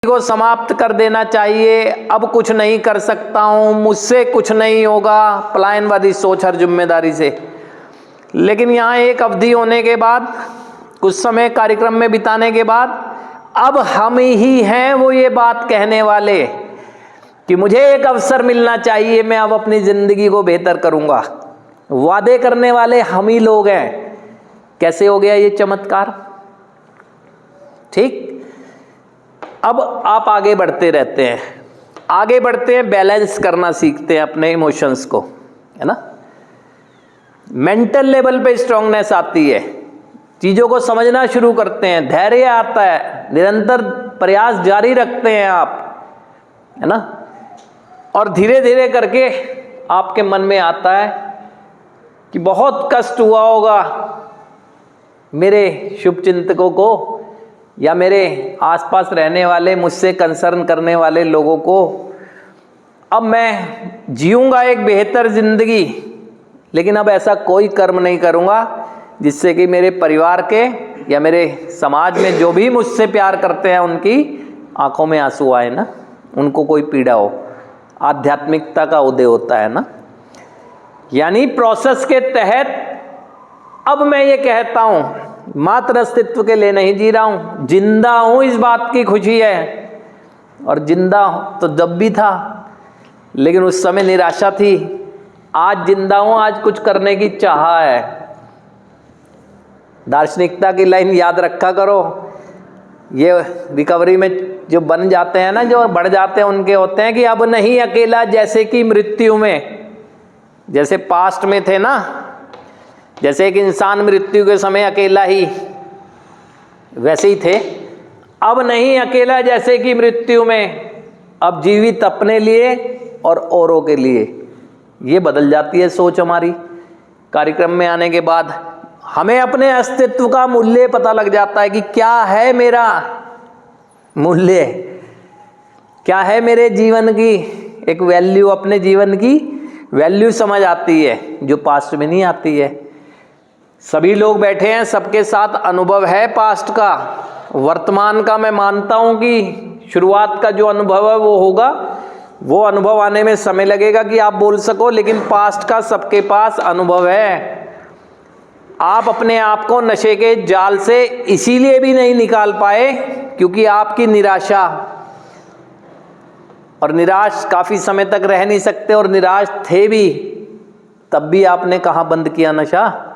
को समाप्त कर देना चाहिए, अब कुछ नहीं कर सकता हूं, मुझसे कुछ नहीं होगा, पलायनवादी सोच हर जिम्मेदारी से। लेकिन यहाँ एक अवधि होने के बाद, कुछ समय कार्यक्रम में बिताने के बाद, अब हम ही हैं वो ये बात कहने वाले कि मुझे एक अवसर मिलना चाहिए, मैं अब अपनी जिंदगी को बेहतर करूंगा। वादे करने वाले हम ही लोग हैं। कैसे हो गया ये चमत्कार? ठीक। अब आप आगे बढ़ते रहते हैं, आगे बढ़ते हैं, बैलेंस करना सीखते हैं अपने इमोशंस को, है ना। मेंटल लेवल पे स्ट्रांगनेस आती है, चीज़ों को समझना शुरू करते हैं, धैर्य आता है, निरंतर प्रयास जारी रखते हैं आप, है ना। और धीरे धीरे करके आपके मन में आता है कि बहुत कष्ट हुआ होगा मेरे शुभचिंतकों को या मेरे आसपास रहने वाले, मुझसे कंसर्न करने वाले लोगों को। अब मैं जीऊँगा एक बेहतर ज़िंदगी, लेकिन अब ऐसा कोई कर्म नहीं करूँगा जिससे कि मेरे परिवार के या मेरे समाज में जो भी मुझसे प्यार करते हैं उनकी आंखों में आंसू आए ना, उनको कोई पीड़ा हो। आध्यात्मिकता का उदय होता है ना। यानी प्रोसेस के तहत अब मैं ये कहता हूँ, मात्र अस्तित्व के लिए नहीं जी रहा हूँ, जिंदा हूँ, इस बात की खुशी है। और जिंदा तो जब भी था, लेकिन उस समय निराशा थी। आज जिंदा हूँ, आज कुछ करने की चाह है। दार्शनिकता की लाइन याद रखा करो। ये रिकवरी में जो बन जाते हैं ना, जो बढ़ जाते हैं, उनके होते हैं कि अब नहीं अकेला, जैसे कि मृत्यु में, जैसे पास्ट में थे ना, जैसे एक इंसान मृत्यु के समय अकेला ही, वैसे ही थे। अब नहीं अकेला जैसे कि मृत्यु में, अब जीवित अपने लिए और औरों के लिए। ये बदल जाती है सोच हमारी। कार्यक्रम में आने के बाद हमें अपने अस्तित्व का मूल्य पता लग जाता है कि क्या है मेरा मूल्य, क्या है मेरे जीवन की एक वैल्यू, अपने जीवन की वैल्यू समझ आती है, जो पास्ट में नहीं आती है। सभी लोग बैठे हैं, सबके साथ अनुभव है पास्ट का, वर्तमान का। मैं मानता हूं कि शुरुआत का जो अनुभव है वो होगा, वो अनुभव आने में समय लगेगा कि आप बोल सको, लेकिन पास्ट का सबके पास अनुभव है। आप अपने आप को नशे के जाल से इसीलिए भी नहीं निकाल पाए क्योंकि आपकी निराशा, और निराश काफी समय तक रह नहीं सकते, और निराश थे भी तब भी आपने कहाँ बंद किया नशा?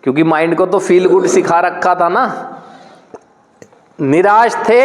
क्योंकि माइंड को तो फील गुड सिखा रखा था ना। निराश थे